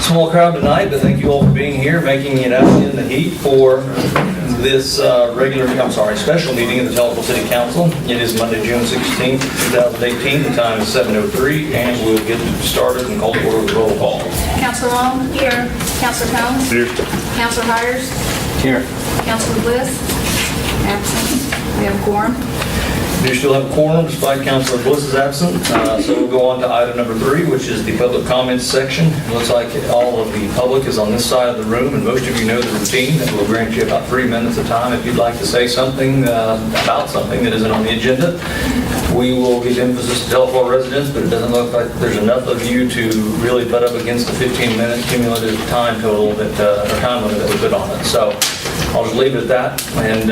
Small crowd tonight, but thank you all for being here, making it out in the heat for this special meeting of the Tahlequah City Council. It is Monday, June 16th, 2018. The time is 7:03, and we'll get started and call to order with roll call. Councilor Long? Here. Councilor Combs? Here. Councilor Hires? Here. Councilor Bliss? Absent. We have a quorum. We do still have a quorum despite Councilor Bliss's absence, so we'll go on to item number 3, which is the public comments section. It looks like all of the public is on this side of the room, and most of you know the routine. That will grant you about 3 minutes of time if you'd like to say something about something that isn't on the agenda. We will give emphasis to Tahlequah residents, but it doesn't look like there's enough of you to really butt up against the 15-minute cumulative time total or time limit that we put on it. So I'll just leave it at that and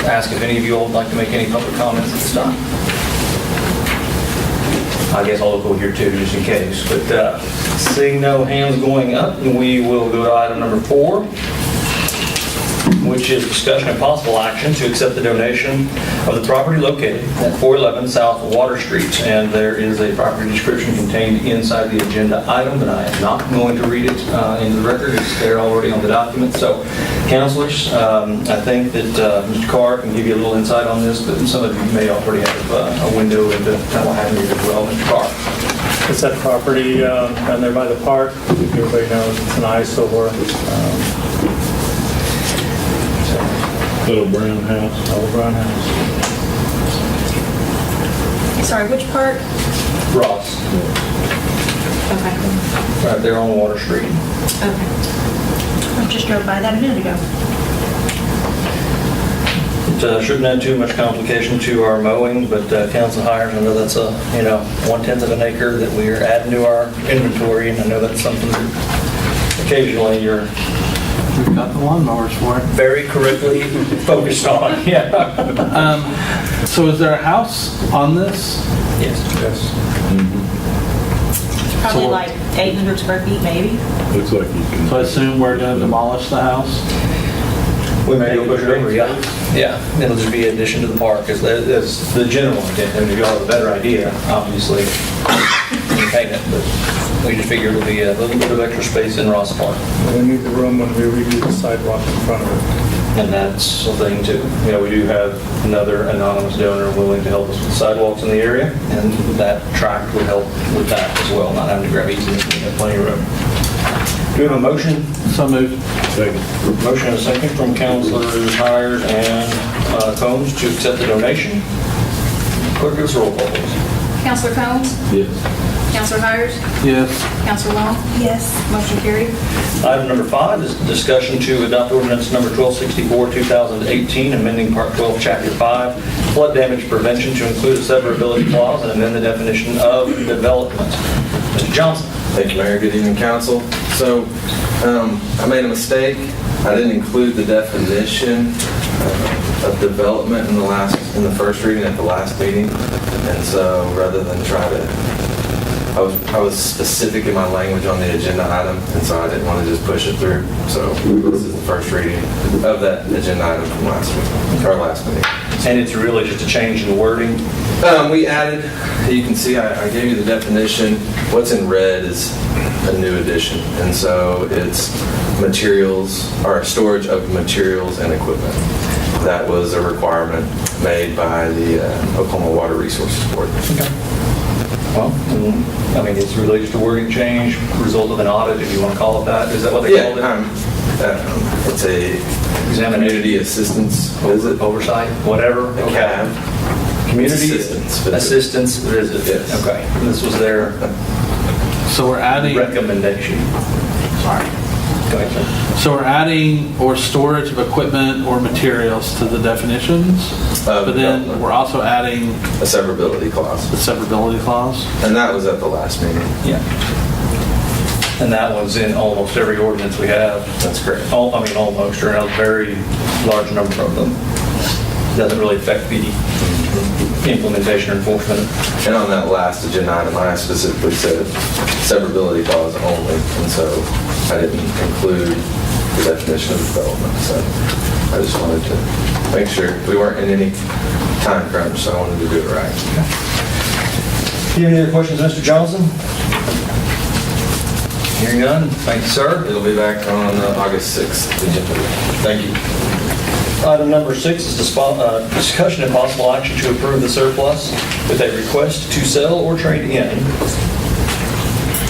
ask if any of you all would like to make any public comments at this time. I guess I'll look over here too, just in case. But seeing no hands going up, we will go to item number 4, which is discussion and possible action to accept the donation of the property located at 411 South Water Street. And there is a property description contained inside the agenda item, but I am not going to read it into the record. It's there already on the document. So, councilors, I think that Mr. Carr can give you a little insight on this, but some of you may already have a window into kind of what happened here as well. Mr. Carr. It's that property down there by the park. Everybody knows it's an eyesore. Little brown house. Little brown house. Sorry, which part? Ross. Okay. Right there on Water Street. Okay. I just drove by that a minute ago. It shouldn't add too much complication to our mowing, but council hires, I know that's a 1/10 of an acre that we are adding to our inventory, and I know that's something that occasionally you're We've got the lawnmowers for it. very correctly focused on. Yeah. So is there a house on this? Yes. Yes. Probably So- like 800 square feet, maybe. Looks like you can. So I assume we're going to demolish the house? We may go push it over, yeah. Yeah, it'll just be addition to the park, that's the general intent. I mean, if you all have a better idea, obviously, you can paint it, but we just figured it'll be a little bit of extra space in Ross Park. We need the room when we redo the sidewalk in front of it. And that's the thing too. We do have another anonymous donor willing to help us with sidewalks in the area, and that tract would help with that as well, not having to grab easements, we have plenty of room. Do we have a motion? So moved. Second. Motion and a second from Councilors Hires and Combs to accept the donation. Clerk, give us a roll call, please. Councilor Combs? Yes. Councilor Hires? Yes. Councilor Long? Yes. Motion carried. Item number 5 is discussion to adopt ordinance number 1264, 2018, amending Part 12, Chapter 5, flood damage prevention to include a severability clause and amend the definition of development. Mr. Johnson. Thank you, Mayor. Good evening, Council. So, I made a mistake. I didn't include the definition of development in the first reading at the last meeting, and so rather than try to, I was specific in my language on the agenda item, and so I didn't want to just push it through. So this is the first reading of that agenda item from last week, our last meeting. And it's really just a change in wording. We added, you can see I gave you the definition. What's in red is a new addition. And so it's materials, or storage of materials and equipment. That was a requirement made by the Oklahoma Water Resources Board. Okay. Well, I mean, it's really just a wording change, result of an audit, if you want to call it that. Is that what they called it? It's a community assistance visit. Oversight, whatever. A Okay. CAV. Community Assistance visit. visit. Yes. Okay. This was their So we're adding, recommendation. sorry. Go ahead, sir. So we're adding or storage of equipment or materials to the definitions, but then development. we're also adding A severability clause. the severability clause. And that was at the last meeting. Yeah. And that one's in almost every ordinance we have. That's correct. Almost, or a very large number of them. Doesn't really affect the implementation or enforcement. And on that last agenda item, I specifically said severability clause only, and so I didn't include the definition of development. So I just wanted to make sure we weren't in any time crunch, so I wanted to do it right. Do you have any other questions, Mr. Johnson? Hearing none, thank you, sir. It'll be back on August 6th agenda. Thank you. Item number 6 is discussion and possible action to approve the surplus with a request to sell or trade in.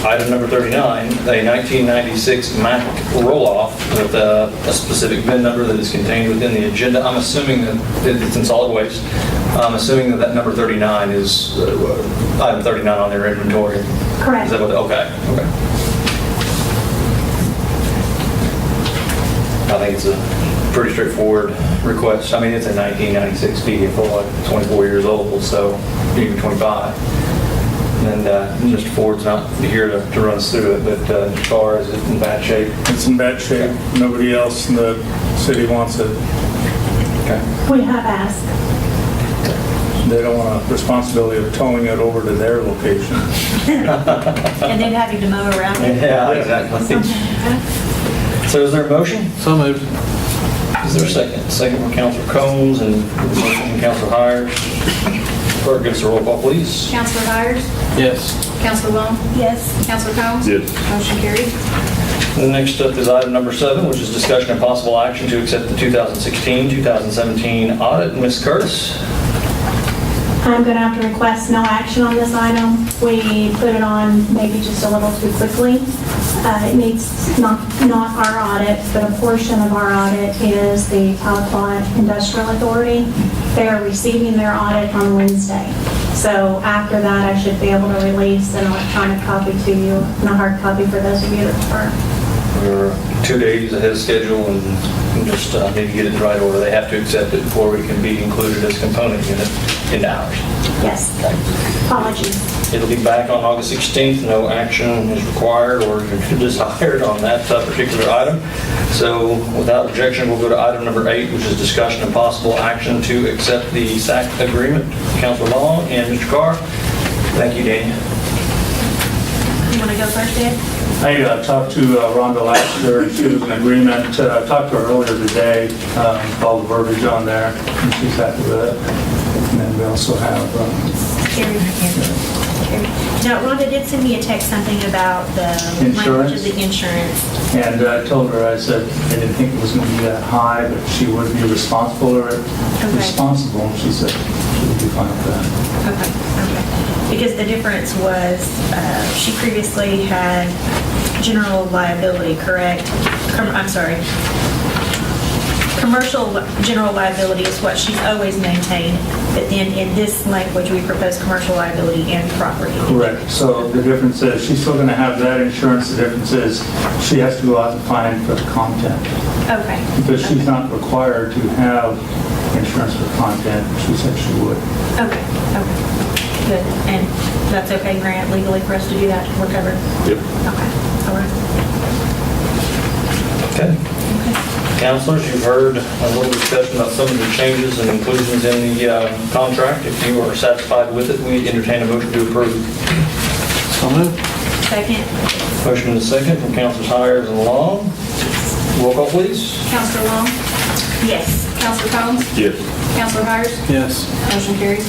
Item number 39, a 1996 Mack roll-off with a specific VIN number that is contained within the agenda. I'm assuming that it's in solid waste. I'm assuming that number 39 is item 39 on their inventory. Correct. Is that what? Okay. I think it's a pretty straightforward request. I mean, it's a 1996 vehicle, like 24 years old, so even 25. And Mr. Ford's not here to run us through it, but the car is in bad shape. It's in bad shape. Nobody else in the city wants it. Okay. We have asked. They don't want a responsibility of towing it over to their location. And then having to mow around it. Yeah, exactly. So is there a motion? So moved. Is there a second? Second from Councilor Combs and motion from Councilor Hires. Clerk, give us a roll call, please. Counselor Hires? Yes. Counselor Long? Yes. Counselor Combs? Yes. Motion carried. The next up is item number 7, which is discussion and possible action to accept the 2016-2017 audit. Ms. Curtis? I'm going to have to request no action on this item. We put it on maybe just a little too quickly. It needs not our audit, but a portion of our audit is the Tahlequah Industrial Authority. They are receiving their audit on Wednesday. So after that, I should be able to release an electronic copy to you and a hard copy for those of you that prefer. We're 2 days ahead of schedule and just need to get it in the right order. They have to accept it before we can be included as component unit into ours. Yes. Apologies. It'll be back on August 16th. No action is required or desired on that particular item. So without objection, we'll go to item number 8, which is discussion and possible action to accept the SAC agreement. Councilor Long and Mr. Carr. Thank you, Daniel. You want to go first, Ed? I talked to Rhonda Laster, and she was in agreement. I talked to her earlier today, all the verbiage on there, and she's happy with it. And then we also have, Carrie. Now, Rhonda did send me a text, something about the language of the insurance. and I told her, I said, I didn't think it was going to be that high, but she would be responsible, and she said she would be fine with that. Okay. Because the difference was, she previously had general liability, correct? I'm sorry. Commercial general liability is what she's always maintained, but then in this language, we propose commercial liability and property. Correct. So the difference is, she's still going to have that insurance. The difference is, she has to go out and find for the content. Okay. Because she's not required to have insurance for content. She said she would. Okay. Good. And that's okay, Grant, legally for us to do that? We're covered? Yep. Okay. All right. Okay. Councilors, you've heard a little discussion about some of the changes and inclusions in the contract. If you are satisfied with it, we entertain a motion to approve. So moved. Second. Motion and a second from Councilors Hires and Long. Roll call, please. Counselor Long? Yes. Counselor Combs? Yes. Counselor Hires? Yes. Motion carried.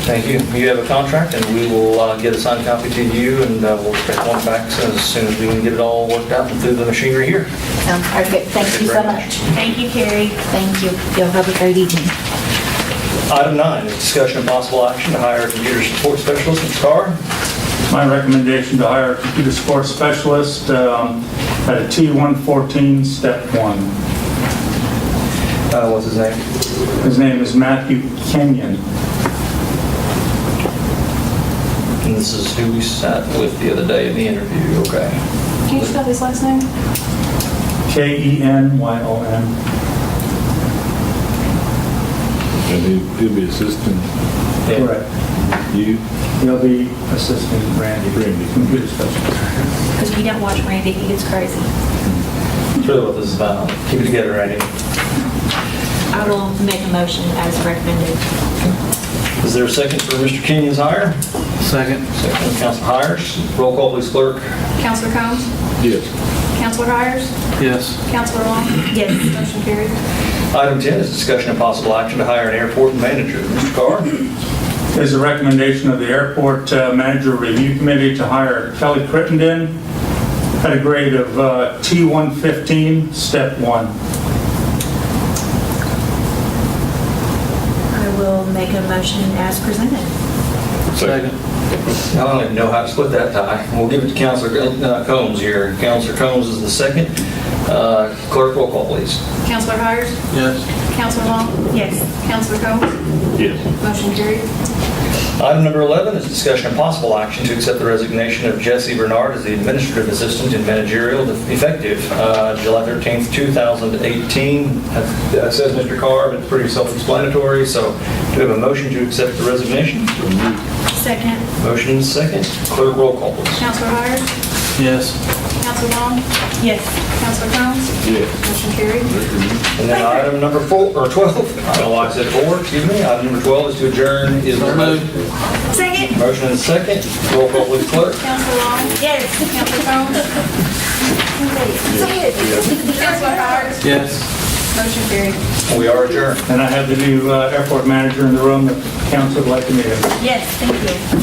Thank you. You have a contract, and we will get a signed copy to you, and we'll get one back as soon as we can get it all worked out and through the machinery here. Sounds perfect. Thank you so much. Thank you, Carrie. Thank you. You'll have a great evening. Item 9 is discussion of possible action to hire a computer support specialist. Mr. Carr? My recommendation to hire a computer support specialist at a T114, step 1. What's his name? His name is Matthew Kenyon. And this is who we sat with the other day in the interview. Okay. Can you spell his last name? Kenyon. And he'll be assisting Yeah. Correct. you. He'll be assisting Randy, computer specialist. Because if you don't watch Randy, he gets crazy. That's really what this is about. Keep it together, Randy. I will make a motion as recommended. Is there a second for Mr. Kenyon's hire? Second. Second from Council Hires. Roll call, please, clerk. Counselor Combs? Yes. Counselor Hires? Yes. Counselor Long? Yes. Motion carried. Item 10 is discussion of possible action to hire an airport manager. Mr. Carr? is the recommendation of the Airport Manager Review Committee to hire Kelly Crittenden at a grade of T115, Step 1. I will make a motion as presented. Second. I don't even know how to split that tie. We'll give it to Counselor Combs here. Counselor Combs is the second. Clerk, roll call, please. Counselor Hires? Yes. Counselor Long? Yes. Counselor Combs? Yes. Motion carried. Item number 11 is discussion of possible action to accept the resignation of Jesse Bernard as the Administrative Assistant in Managerial effective July 13th, 2018. That says Mr. Carr, but it's pretty self-explanatory. So do we have a motion to accept the resignation? Second. Motion is second. Clerk, roll call, please. Counselor Hires? Yes. Counselor Long? Yes. Counselor Combs? Yes. Motion carried. And then item number 12, I don't know why I said 4, excuse me. Item number 12 is to adjourn. Is there a motion? Second. Motion and second. Roll call, please, clerk. Counselor Long? Yes. Counselor Combs? Counselor Hires? Yes. Motion carried. We are adjourned. And I have the new Airport Manager in the room if council would like to meet him. Yes, thank you.